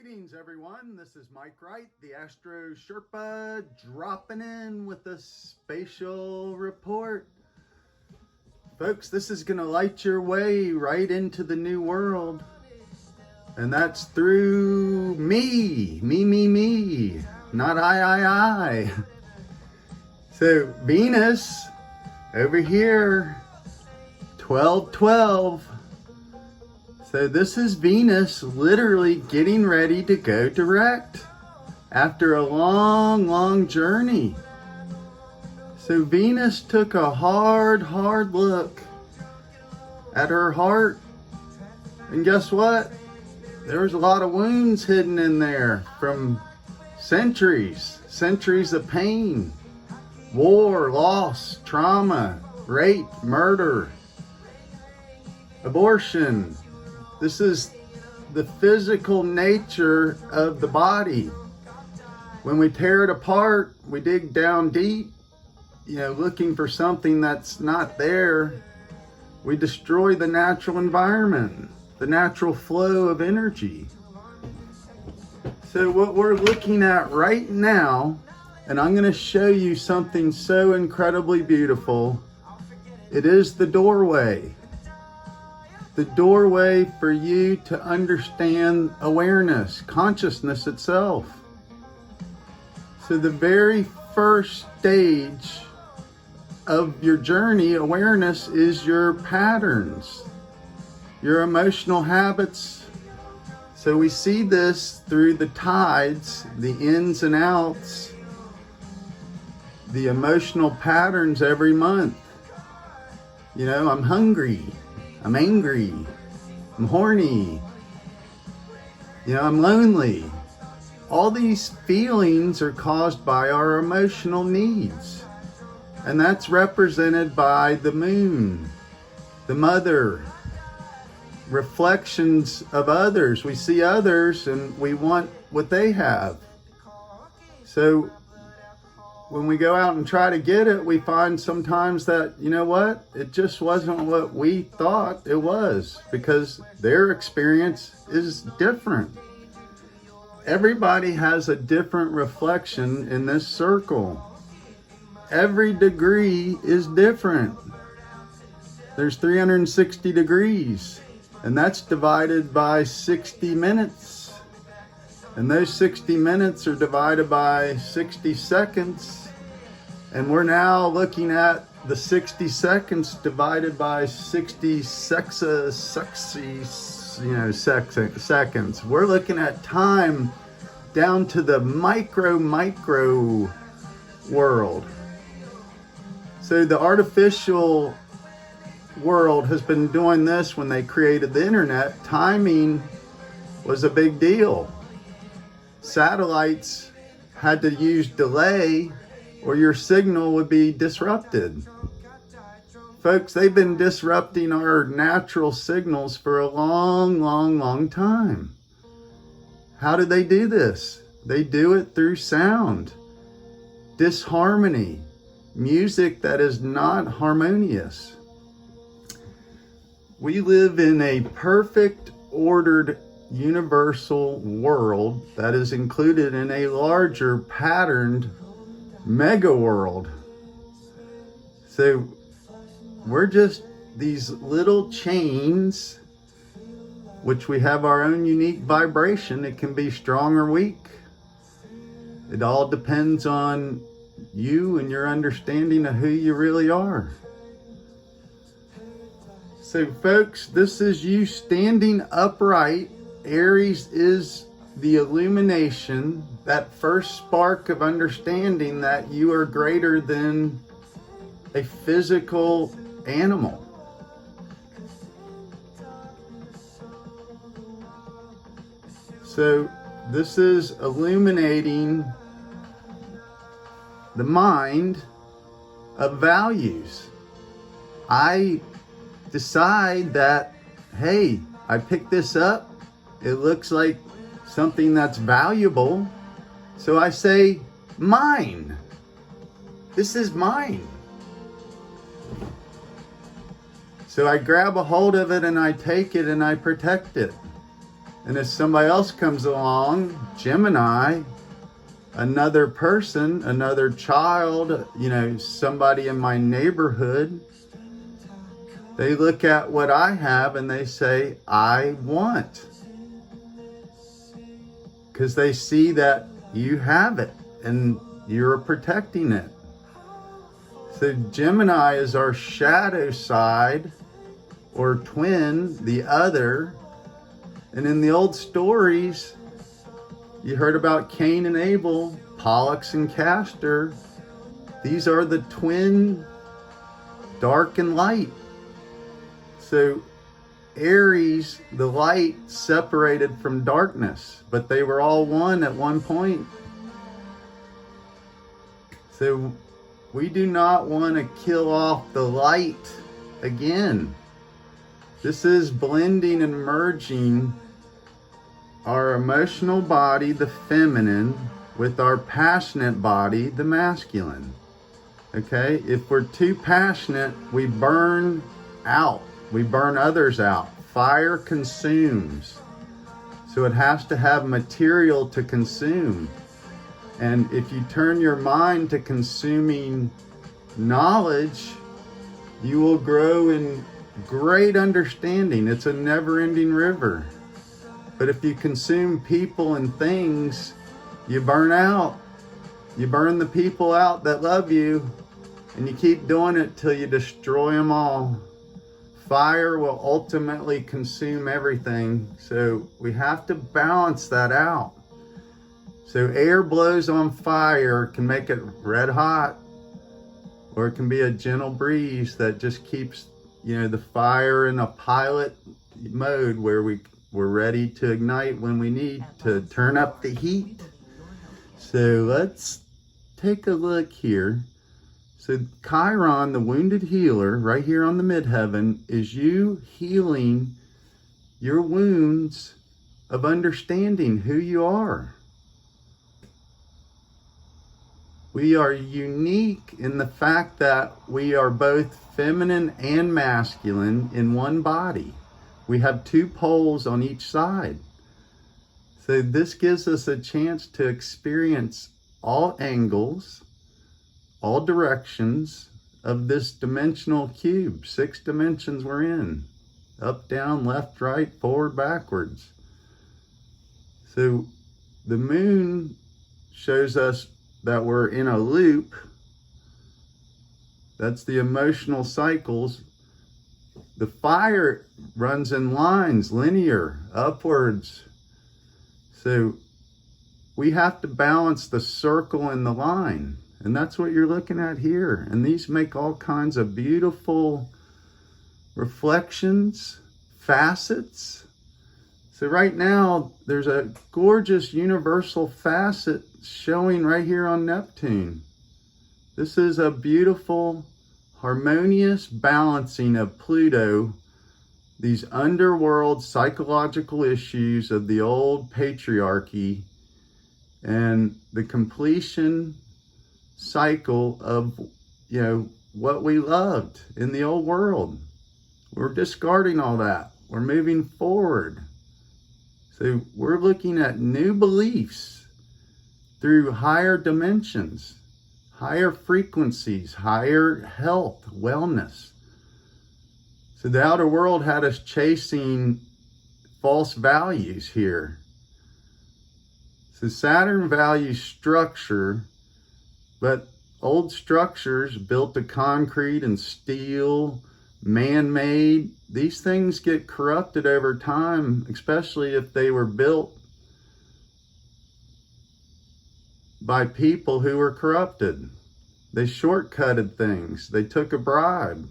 Greetings, everyone. This is Mike Wright, the Astro Sherpa, dropping in with a spatial report. Folks, this is going to light your way right into the new world. And that's through me. Me. Not I. So, Venus, over here, 12-12. So this is Venus literally getting ready to go direct after a long journey. So Venus took a hard look at her heart. And guess what? There was a lot of wounds hidden in there from centuries of pain, war, loss, trauma, rape, murder, abortion. This is the physical nature of the body. When we tear it apart, we dig down deep, looking for something that's not there. We destroy the natural environment, the natural flow of energy. So what we're looking at right now, and I'm going to show you something so incredibly beautiful. It is the doorway. The doorway for you to understand awareness, consciousness itself. So the very first stage of your journey, awareness, is your patterns, your emotional habits. So we see this through the tides, the ins and outs, the emotional patterns every month. I'm hungry. I'm angry, I'm horny, I'm lonely. All these feelings are caused by our emotional needs. And that's represented by the moon, the mother, reflections of others. We see others and we want what they have. So when we go out and try to get it, we find sometimes that, it just wasn't what we thought it was, because their experience is different. Everybody has a different reflection in this circle. Every degree is different. There's 360 degrees, and that's divided by 60 minutes. And those 60 minutes are divided by 60 seconds. And we're now looking at the 60 seconds divided by 60 seconds. We're looking at time down to the micro world. So the artificial world has been doing this when they created the internet. Timing was a big deal. Satellites had to use delay or your signal would be disrupted. Folks, they've been disrupting our natural signals for a long time. How do they do this? They do it through sound, disharmony, music that is not harmonious. We live in a perfect, ordered, universal world that is included in a larger, patterned mega world. So we're just these little chains, which we have our own unique vibration. It can be strong or weak. It all depends on you and your understanding of who you really are. So folks, this is you standing upright. Aries is the illumination, that first spark of understanding that you are greater than a physical animal. So this is illuminating the mind of values. I decide that, hey, I picked this up. It looks like something that's valuable. So I say, mine. This is mine. So I grab a hold of it and I take it and I protect it. And if somebody else comes along, Gemini, another person, another child, somebody in my neighborhood, they look at what I have and they say, I want. Because they see that you have it and you're protecting it. So Gemini is our shadow side or twin, the other. And in the old stories, you heard about Cain and Abel, Pollux and Castor. These are the twin, dark and light. So Aries, the light, separated from darkness, but they were all one at one point. So we do not want to kill off the light again. This is blending and merging our emotional body, the feminine, with our passionate body, the masculine. Okay? If we're too passionate, we burn out. We burn others out. Fire consumes. So it has to have material to consume. And if you turn your mind to consuming knowledge, you will grow in great understanding. It's a never-ending river. But if you consume people and things, you burn out. You burn the people out that love you, and you keep doing it till you destroy them all. Fire will ultimately consume everything, so we have to balance that out. So air blows on fire, can make it red hot, or it can be a gentle breeze that just keeps, the fire in a pilot mode where we're ready to ignite when we need to turn up the heat. So let's take a look here. So Chiron, the wounded healer, right here on the midheaven, is you healing your wounds of understanding who you are. We are unique in the fact that we are both feminine and masculine in one body. We have two poles on each side. So this gives us a chance to experience all angles, all directions of this dimensional cube. 6 dimensions we're in. Up, down, left, right, forward, backwards. So the moon shows us that we're in a loop. That's the emotional cycles. The fire runs in lines, linear, upwards. So we have to balance the circle and the line. And that's what you're looking at here. And these make all kinds of beautiful reflections, facets. So right now, there's a gorgeous universal facet showing right here on Neptune. This is a beautiful, harmonious balancing of Pluto, these underworld psychological issues of the old patriarchy, and the completion cycle of, what we loved in the old world. We're discarding all that. We're moving forward. So we're looking at new beliefs through higher dimensions, higher frequencies, higher health, wellness. So the outer world had us chasing false values here. So Saturn values structure, but old structures built of concrete and steel, man-made, these things get corrupted over time, especially if they were built by people who were corrupted. They shortcutted things. They took a bribe.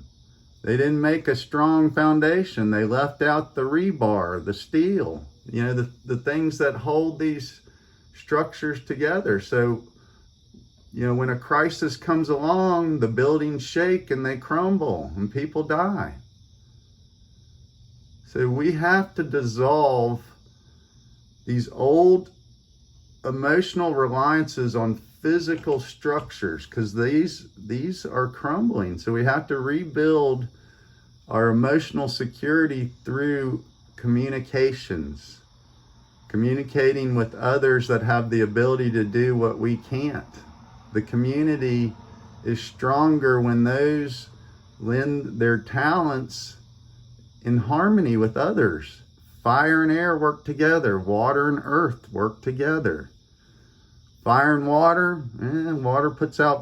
They didn't make a strong foundation. They left out the rebar, the steel, the things that hold these structures together. So, when a crisis comes along, the buildings shake and they crumble and people die. So we have to dissolve these old emotional reliances on physical structures, because these are crumbling. So we have to rebuild our emotional security through communications. communicating with others that have the ability to do what we can't. The community is stronger when those lend their talents in harmony with others. Fire and air work together. Water and earth work together. Fire and water, water puts out